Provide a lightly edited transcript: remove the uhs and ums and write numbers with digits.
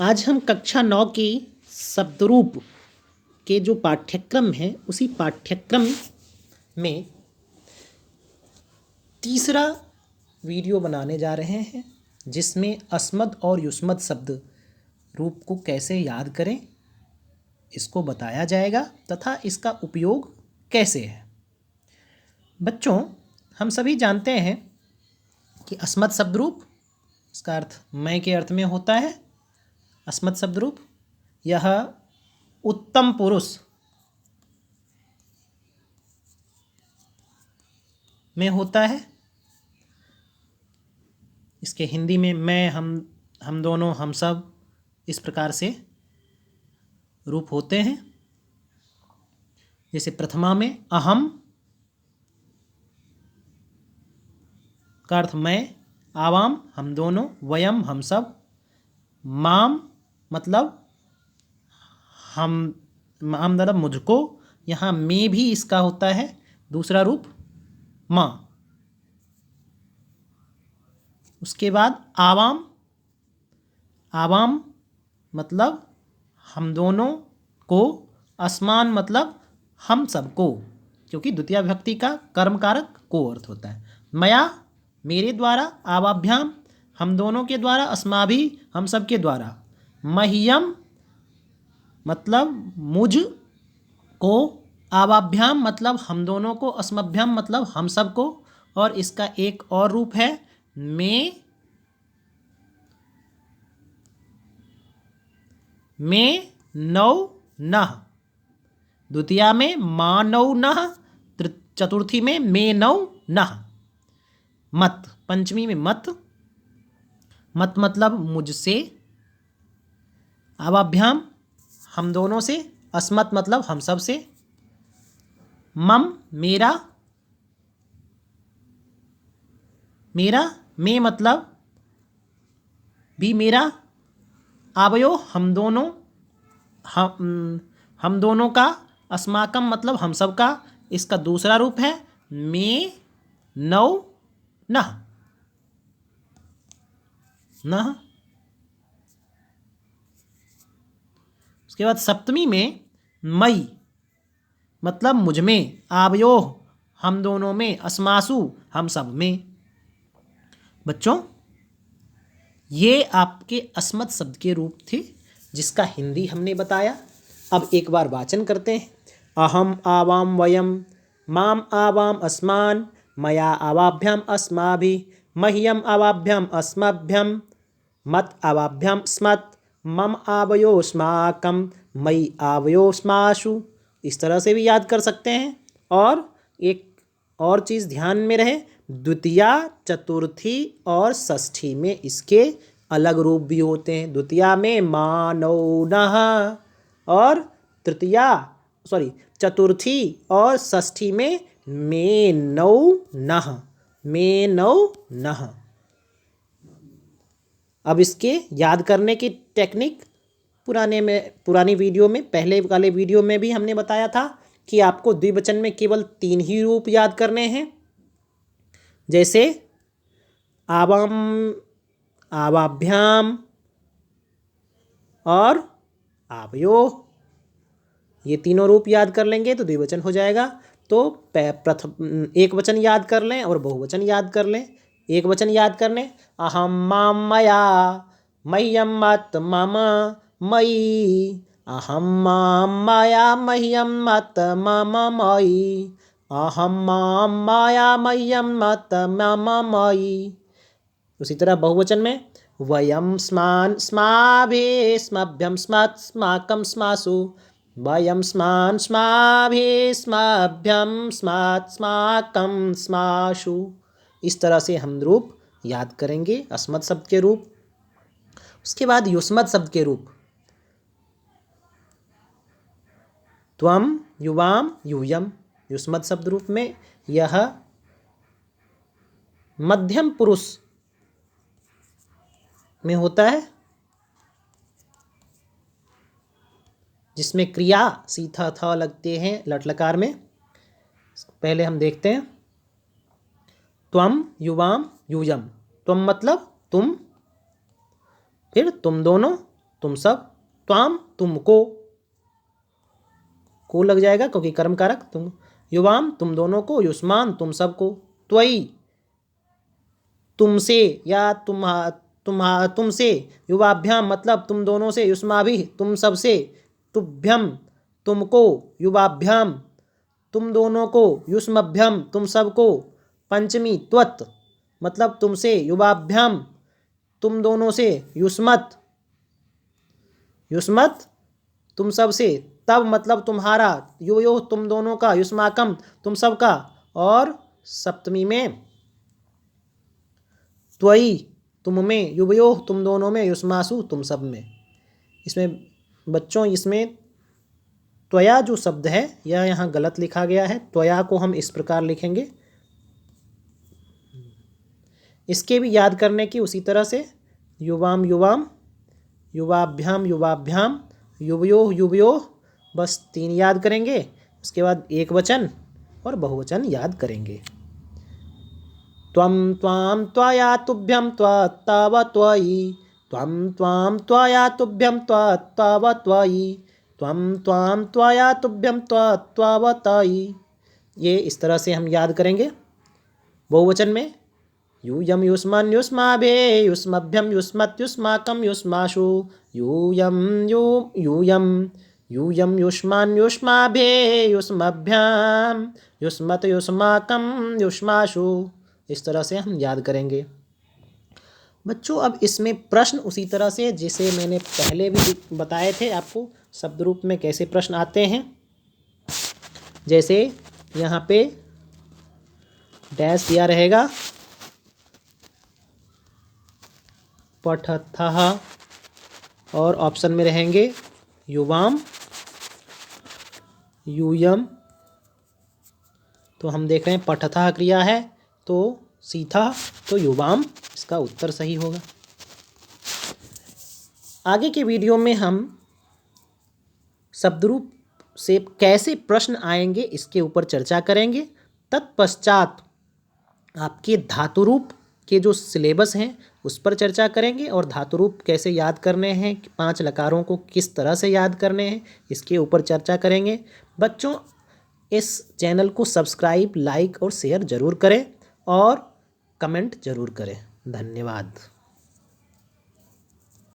आज हम कक्षा 9 की शब्दरूप के जो पाठ्यक्रम है उसी पाठ्यक्रम में तीसरा वीडियो बनाने जा रहे हैं, जिसमें अस्मद और युष्मद शब्द रूप को कैसे याद करें इसको बताया जाएगा तथा इसका उपयोग कैसे है। बच्चों, हम सभी जानते हैं कि अस्मद शब्द रूप, इसका अर्थ मैं के अर्थ में होता है। अस्मद शब्द रूप यह उत्तम पुरुष में होता है। इसके हिंदी में मैं, हम दोनों, हम सब, इस प्रकार से रूप होते हैं। जैसे प्रथमा में अहम का अर्थ मैं, आवाम हम दोनों, वयम हम सब, माम मतलब हम मतलब मुझको। यहाँ में भी इसका होता है दूसरा रूप माँ। उसके बाद आवाम, आवाम मतलब हम दोनों को, अस्मान मतलब हम सबको, क्योंकि द्वितीय विभक्ति का कर्म कारक को अर्थ होता है। मया मेरे द्वारा, आवाभ्याम हम दोनों के द्वारा, अस्माभि हम सब के द्वारा, मह्यम मतलब मुझ को, आवाभ्याम मतलब हम दोनों को, अस्मभ्याम मतलब हम सब को। और इसका एक और रूप है में नौ नह। द्वितीया में मानौ नह, चतुर्थी में मे नौ नह। मत, पंचमी में मत, मत मतलब मुझसे, आवाभ्याम हम दोनों से, अस्मत् मतलब हम सब से, मम मेरा, मेरा में मतलब भी मेरा, आवयो हम दोनों, हम दोनों का, अस्माकम मतलब हम सब का। इसका दूसरा रूप है में नौ नह, नह। उसके बाद सप्तमी में मई मतलब मुझ में, आवयोह हम दोनों में, अस्मासु हम सब में। बच्चों, ये आपके अस्मद शब्द के रूप थे जिसका हिंदी हमने बताया। अब एक बार वाचन करते हैं। अहम आवाम वयम, माम आवाम अस्मान, मया आवाभ्याम अस्माभि, मह्यम आवाभ्याम अस्मभ्यम, मत आवाभ्याम स्मत्, मम आवयोस्माकम, मयि आवयोस्मासु। इस तरह से भी याद कर सकते हैं। और एक और चीज़ ध्यान में रहे, द्वितीया, चतुर्थी और षष्ठी में इसके अलग रूप भी होते हैं। द्वितीया में मानौ नः और चतुर्थी और षष्ठी में मे नौ नः, मे नौ नः। अब इसके याद करने की टेक्निक पुरानी वीडियो में, पहले वाले वीडियो में भी हमने बताया था कि आपको द्विवचन में केवल 3 ही रूप याद करने हैं। जैसे आवाम, आवाभ्याम और आवयोः, ये तीनों रूप याद कर लेंगे तो द्विवचन हो जाएगा। तो प्रथम एक वचन याद कर लें और बहुवचन याद कर लें। एक वचन याद कर लें, अहम माम मया, मह्यम मत मम मयि, अहम माम मया मह्यम मत मम मयि, अहम माम माया मह्यम मत मम मयि। उसी तरह बहुवचन में वयम स्मान स्माभि स्मभ्यम स्मत् स्माकम स्मासु, वयम स्मान स्माभि स्मभ्यम स्मत् स्माकम स्मासु। इस तरह से हम रूप याद करेंगे, अस्मद शब्द के रूप। उसके बाद युष्मद शब्द के रूप, त्वम युवाम यूयम। युष्मद शब्द रूप में यह मध्यम पुरुष में होता है, जिसमें क्रिया सीथा था लगते हैं लट लकार में। पहले हम देखते हैं, त्वम युवाम यूयम। त्वम मतलब तुम, फिर तुम दोनों, तुम सब, त्वाम तुमको, को लग जाएगा क्योंकि कर्म कारक तुम, युवाम तुम दोनों को, युष्मान तुम सबको, त्वयि तुमसे या तुमसे, युवाभ्याम मतलब तुम दोनों से, युष्माभि तुम सबसे, तुभ्यम तुमको, युवाभ्याम तुम दोनों को, युष्मभ्यम तुम सबको, पंचमी त्वत् मतलब तुमसे, युवाभ्याम तुम दोनों से, युष्मत् युष्मत् तुम सबसे, तब मतलब तुम्हारा, युवयोः तुम दोनों का, युष्माकम तुम सबका, और सप्तमी में त्वयि तुम में, युवयोः तुम दोनों में, युष्मासु तुम सब में। इसमें बच्चों इसमें त्वया जो शब्द है यह यहाँ गलत लिखा गया है। त्वया को हम इस प्रकार लिखेंगे। इसके भी याद करने की उसी तरह से, युवाम युवाम, युवाभ्याम युवाभ्याम, युवयोः युवयोः, बस 3 याद करेंगे। उसके बाद एक वचन और बहुवचन याद करेंगे। त्वं त्वां त्वया तुभ्यं त्वा त्वयि, त्वं त्वां त्वया तुभ्यं त्वा त्वयि, त्वं त्वां त्वया तुभ्यं त्वा त्वयि। ये इस तरह से हम याद करेंगे। बहुवचन में यूयम युष्मन् युष्माभे, युष्मभ्यम युष्मत् युष्माकं युष्मासु, यूयम युष्मान् युष्माभे, युष्मभ्याम युष्मत् युष्माकं युष्मासु। इस तरह से हम याद करेंगे। बच्चों अब इसमें प्रश्न उसी तरह से जिसे मैंने पहले भी बताए थे आपको, शब्द रूप में कैसे प्रश्न आते हैं। जैसे यहाँ पे डैश दिया रहेगा, पठथः, और ऑप्शन में रहेंगे युवाम, यूयम। तो हम देख रहे हैं पठथः क्रिया है तो सीथा, तो युवाम इसका उत्तर सही होगा। आगे के वीडियो में हम शब्दरूप से कैसे प्रश्न आएंगे इसके ऊपर चर्चा करेंगे। तत्पश्चात आपके धातुरूप के जो सिलेबस हैं उस पर चर्चा करेंगे, और धातुरूप कैसे याद करने हैं, 5 लकारों को किस तरह से याद करने हैं, इसके ऊपर चर्चा करेंगे। बच्चों इस चैनल को सब्सक्राइब, लाइक और शेयर ज़रूर करें और कमेंट ज़रूर करें। धन्यवाद।